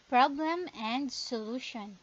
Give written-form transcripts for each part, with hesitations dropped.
Problem and solution.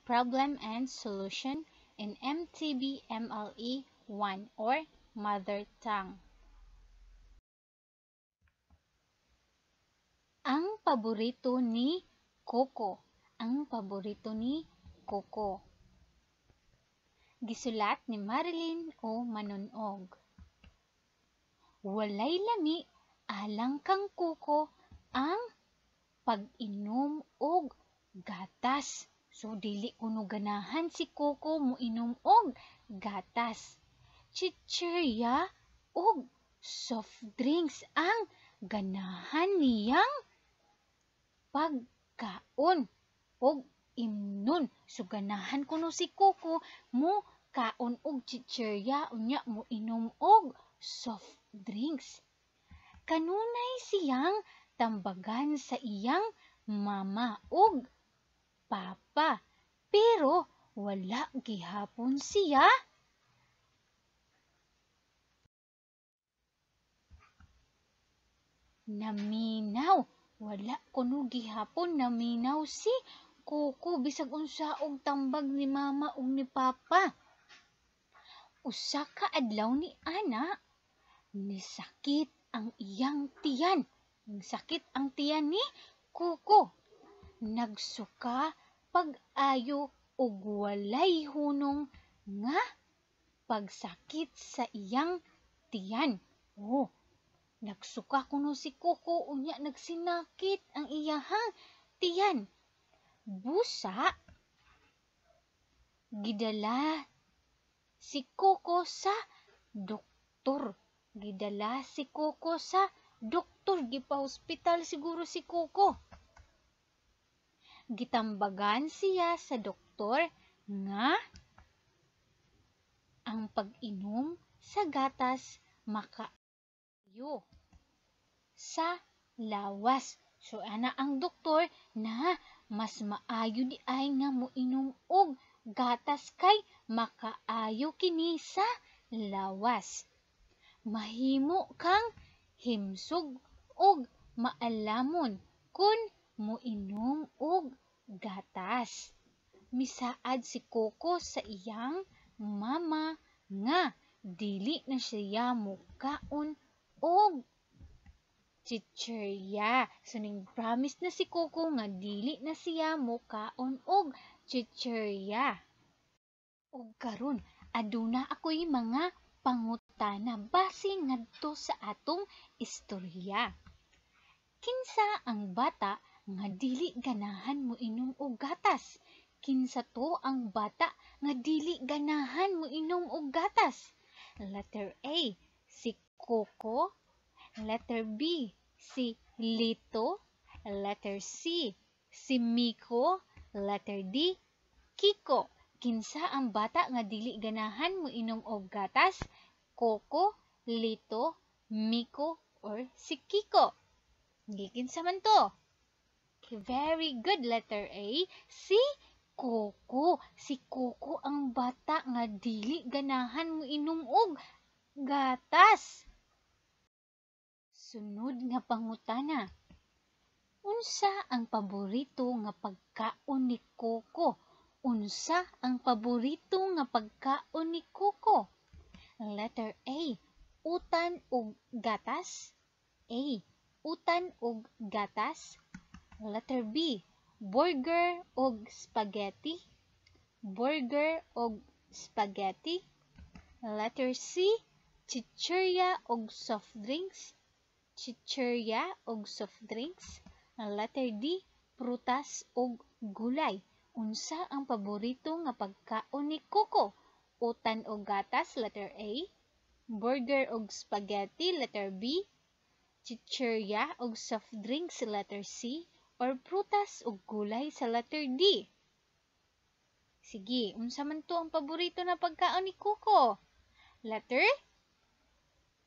Problem and solution in MTB MLE 1 or Mother Tongue. Ang paborito ni Coco. Ang paborito ni Coco. Gisulat ni Marilyn O. Manunog. Walay lami alang kang Coco ang pag-inom og gatas. So dili kuno ganahan si Coco mo inom og gatas. Chichirya og soft drinks ang ganahan niyang pagkaon og imnon. So ganahan kuno si Coco mo kaon og chichirya unya mo inom og soft drinks. Kanunay siyang tambagan sa iyang mama ug papa, pero wala gihapon siya naminaw. Wala kuno gihapon naminaw si Coco bisag unsa og tambag ni mama ug ni papa. Usa ka adlaw ni ana nisakit ang iyang tiyan. Sakit ang tiyan ni Coco. Nagsuka pag-ayo ug walay hunong nga pagsakit sa iyang tiyan. Oh, nagsuka kuno si Coco unya nagsinakit ang iyahang tiyan. Busa gidala si Coco sa doktor. Gidala si Coco sa doktor, gipa-hospital siguro si Coco. Gitambagan siya sa doktor nga ang pag-inom sa gatas makaayo sa lawas. So ana ang doktor na mas maayo di ay nga moinom og gatas kay makaayo kini sa lawas. Mahimo kang himsog og maalamon kun moinom og gatas. Misaad si Coco sa iyang mama nga dili na siya mukaon og chichirya. So ning promise na si Coco nga dili na siya mukaon og chichirya. Ug karon aduna ako'y mga pangutana base ngadto sa atong istorya. Kinsa ang bata nga dili ganahan mo inom og gatas? Kinsa to ang bata nga dili ganahan mo inom og gatas? Letter A, si Coco. Letter B, si Lito. Letter C, si Miko. Letter D, Kiko. Kinsa ang bata nga dili ganahan mo inom og gatas? Coco, Lito, Miko, or si Kiko? Kinsa man to? Okay, very good. Letter A, si Coco. Si Coco ang bata nga dili ganahan mo inom og gatas. Sunod nga pangutana. Unsa ang paborito nga pagkaon ni Coco? Unsa ang paborito nga pagkaon ni Coco? Letter A, utan ug gatas. A, utan ug gatas. Letter B, burger ug spaghetti. Burger ug spaghetti. Letter C, chichirya ug soft drinks. Chichirya ug soft drinks. Letter D, prutas ug gulay. Unsa ang paborito nga pagkaon ni Coco? Utan o gatas, letter A. Burger o spaghetti, letter B. Chichirya o soft drinks, letter C. Or prutas o gulay sa letter D. Sige, unsa man to ang paborito na pagkaon ni Coco? Letter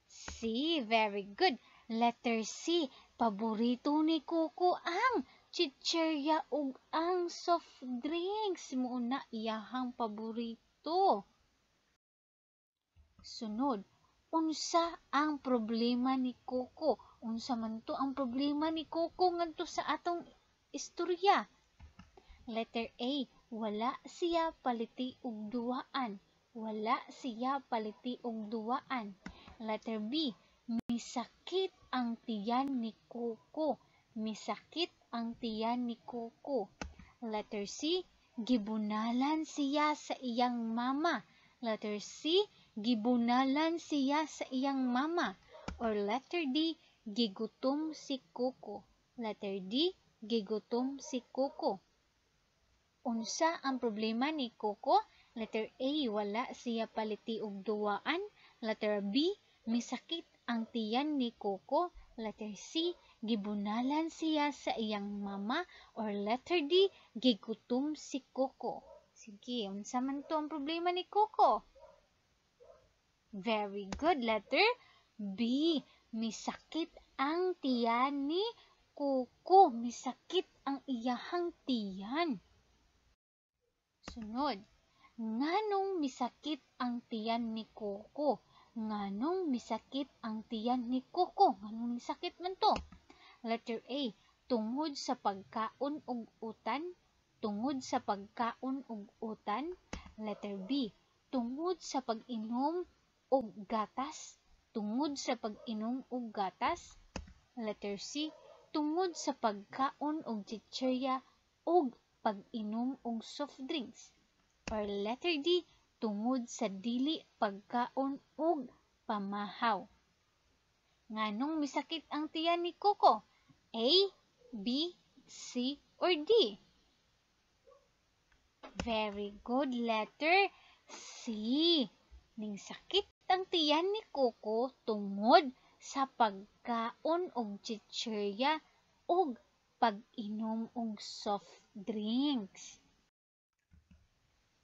C. Very good. Letter C. Paborito ni Coco ang chichirya ug ang soft drinks. Muna iyahang paborito. Sunod, unsa ang problema ni Coco? Unsa man to ang problema ni Coco ngadto sa atong istorya? Letter A, wala siya paliti og duwaan. Wala siya paliti og duwaan. Letter B, misakit ang tiyan ni Coco. Misakit ang tiyan ni Coco. Letter C, gibunalan siya sa iyang mama. Letter C, gibunalan siya sa iyang mama. Or letter D, gigutom si Coco. Letter D, gigutom si Coco. Unsa ang problema ni Coco? Letter A, wala siya paliti og duwaan. Letter B, misakit ang tiyan ni Coco. Letter C, gibunalan siya sa iyang mama. Or letter D, gigutom si Coco. Sige, unsa man to ang problema ni Coco? Very good. Letter B, misakit ang tiyan ni Coco. Misakit ang iyahang tiyan. Sunod, nganong misakit ang tiyan ni Coco? Nganong misakit ang tiyan ni Coco? Nganong misakit man to? Letter A, tungod sa pagkaon ug utan. Tungod sa pagkaon ug utan. Letter B, tungod sa pag-inom og gatas. Tungod sa pag-inom og gatas. Letter C, tungod sa pagkaon og chichirya og pag-inom og soft drinks. Or letter D, tungod sa dili pagkaon og pamahaw. Nganong misakit ang tiyan ni Coco? A, B, C, or D? Very good. Letter C. Ning sakit ang tiyan ni Coco tungod sa pagkaon og chichirya og pag-inom og soft drinks.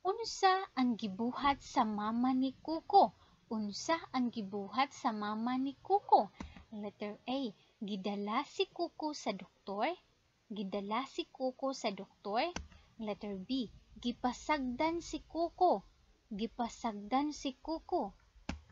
Unsa ang gibuhat sa mama ni Coco? Unsa ang gibuhat sa mama ni Coco? Letter A, gidala si Coco sa doktor. Gidala si Coco sa doktor. Letter B, gipasagdan si Coco. Gipasagdan si Coco.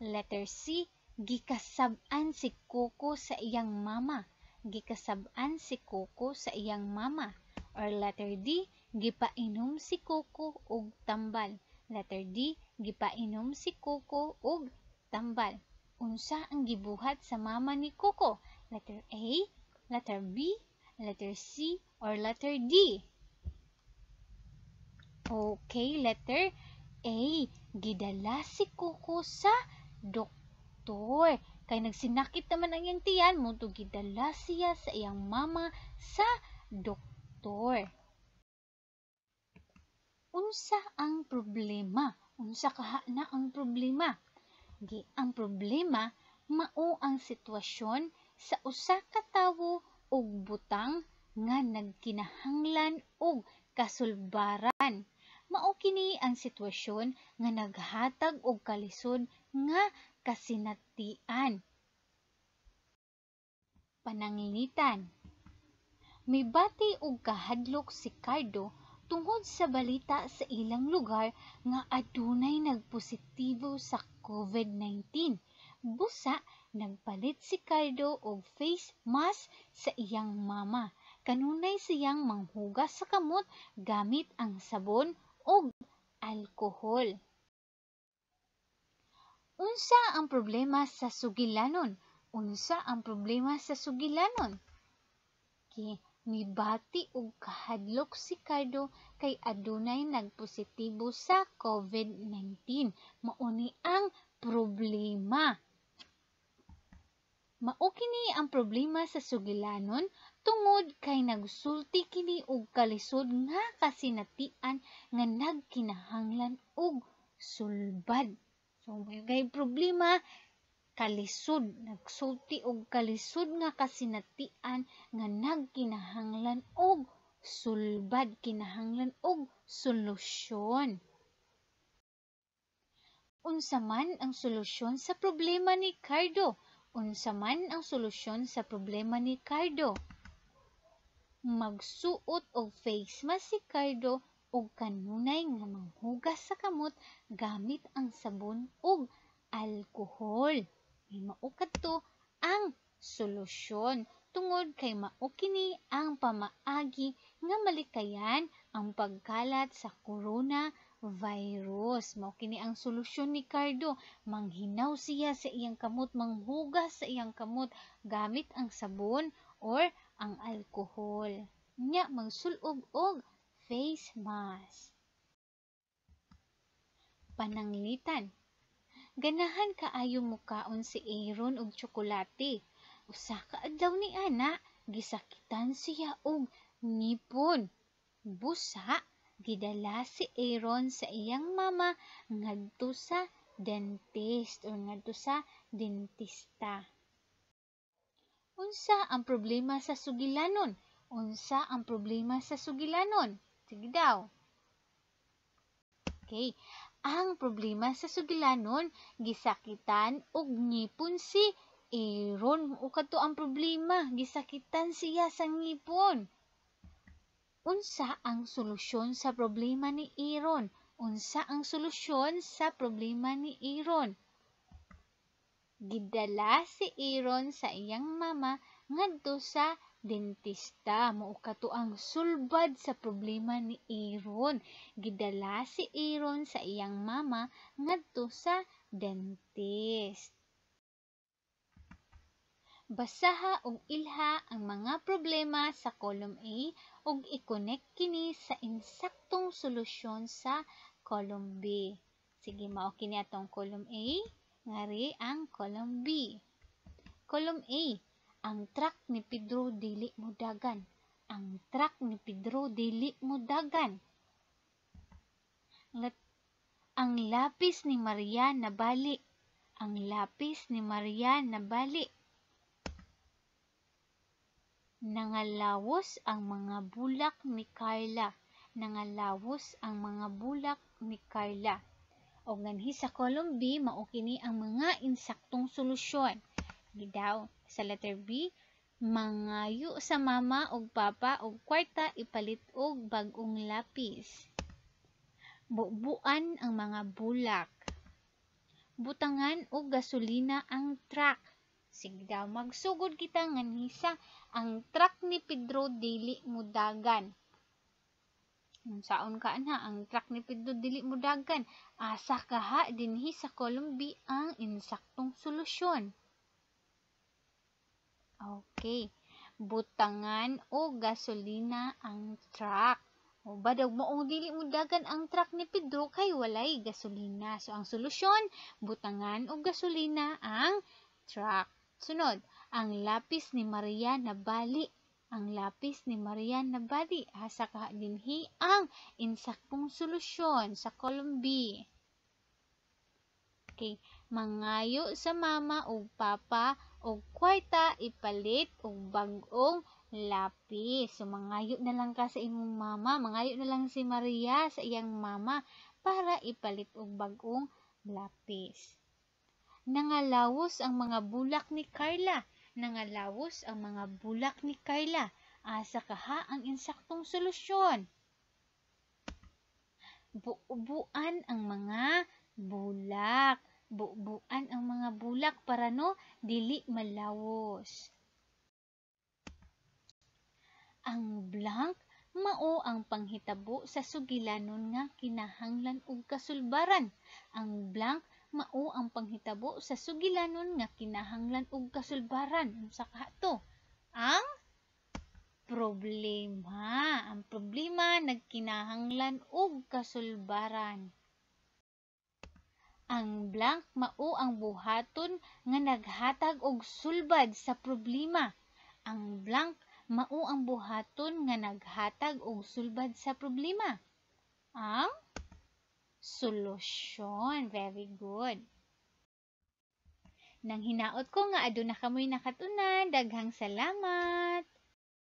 Letter C, gikasab-an si Coco sa iyang mama. Gikasab-an si Coco sa iyang mama. Or letter D, gipainom si Coco og tambal. Letter D, gipainom si Coco og tambal. Unsa ang gibuhat sa mama ni Coco? Letter A, letter B, letter C, or letter D? Okay, letter A, gidala si Coco sa doktor. Kay nagsinakit naman ang iyang tiyan mo, to gidala siya sa iyang mama sa doktor. Unsa ang problema? Unsa kaha na ang problema? Ang problema mao ang sitwasyon sa usa ka tawo og butang nga nagkinahanglan og kasulbaran. Mao kini ang sitwasyon nga naghatag og kalisod nga kasinatian. Pananglitan. Mibati og kahadlok si Cardo tungod sa balita sa ilang lugar nga adunay nagpositibo sa COVID-19. Busa, nagpalit si Cardo og face mask sa iyang mama. Kanunay siyang manghugas sa kamot gamit ang sabon og alkohol. Unsa ang problema sa sugilanon? Unsa ang problema sa sugilanon? Mibati og kahadlok si Cardo kay adunay nagpositibo sa COVID-19. Mao ni ang problema. Mao kini ang problema sa sugilanon tungod kay nagsulti kini og kalisod nga kasinatian nga nagkinahanglan og sulbad. So may problema kalisod, nagsulti og kalisod nga kasinatian nga nagkinahanglan og sulbad, kinahanglan og solusyon. Unsa man ang solusyon sa problema ni Cardo? Unsa man ang solusyon sa problema ni Cardo? Magsuot og face mask si Cardo og kanunay nga manghugas sa kamot gamit ang sabon ug alkohol. Mao kadto ang solusyon. tungod kay mao kini ang pamaagi nga malikayan ang pagkalat sa coronavirus. Mao kini ang solusyon ni Cardo. Manghinaw siya sa iyang kamot, manghugas sa iyang kamot gamit ang sabon or ang alcohol. Nya magsulog og face mask. Pananglitan. Ganahan kaayo mukaon si Aaron og tsokolate. Usa ka adlaw ni ana, gisakitan siya og ngipon. Busa, gidala si Aaron sa iyang mama ngadto sa dentist or ngadto sa dentista. Unsa ang problema sa sugilanon? Unsa ang problema sa sugilanon? Sige daw. Okay. Ang problema sa sugilanon, gisakitan og ngipon si Aaron. O kadto ang problema, gisakitan siya sa ngipon. Unsa ang solusyon sa problema ni Aaron? Unsa ang solusyon sa problema ni Aaron? Gidala si Aaron sa iyang mama ngadto sa dentista. Mao kadto ang sulbad sa problema ni Aaron. Gidala si Aaron sa iyang mama ngadto sa dentist. Basaha ug ilha ang mga problema sa column A ug i-connect kini sa insaktong solusyon sa column B. Sige, mao kini atong column A, ngari ang column B. Column A, ang truck ni Pedro dili mudagan. Ang truck ni Pedro dili mudagan. Ang lapis ni Maria nabali. Ang lapis ni Maria nabali. Nangalawos ang mga bulak ni Carla. Nangalawos ang mga bulak ni Carla. O nganhi sa column B, mao kini ang mga insaktong solusyon. Gidaw sa letter B, mangayo sa mama og papa og kwarta ipalit og bag-ong lapis. Bubuan ang mga bulak. Butangan og gasolina ang truck. Sige daw, magsugod kita nganhi sa ang truck ni Pedro dili mudagan. Saon ka na ang truck ni Pedro dili mudagan? Asa kaha dinhi sa column B ang insaktong solusyon. Okay. Butangan o gasolina ang truck. O badaw moong dili mudagan ang truck ni Pedro kay walay gasolina. So ang solusyon, butangan o gasolina ang truck. Sunod, ang lapis ni Maria nabali. Ang lapis ni Maria nabali. Asa ka dinhi ang insaktong solusyon sa column B. Okay. Mangayo sa mama o papa o kwarta ipalit og bag-ong lapis. So, mangayo na lang ka sa imong mama. Mangayo na lang si Maria sa iyang mama para ipalit og bag-ong lapis. Nangalawos ang mga bulak ni Carla. Nangalawos ang mga bulak ni Carla. Asa kaha ang insaktong solusyon? Buubuan ang mga bulak. Buubuan ang mga bulak para no dili malawos. Ang blank mao ang panghitabo sa sugilanon nga kinahanglan og kasulbaran. Ang blank mao ang panghitabo sa sugilanon nga kinahanglan og kasulbaran. Unsa ka to? Ang problema. Ang problema nagkinahanglan og kasulbaran. Ang blank mao ang buhaton nga naghatag og sulbad sa problema. Ang blank mao ang buhaton nga naghatag og sulbad sa problema. Ang solusyon. Very good. Nang hinaot ko nga aduna kamoy nakatunan, daghang salamat.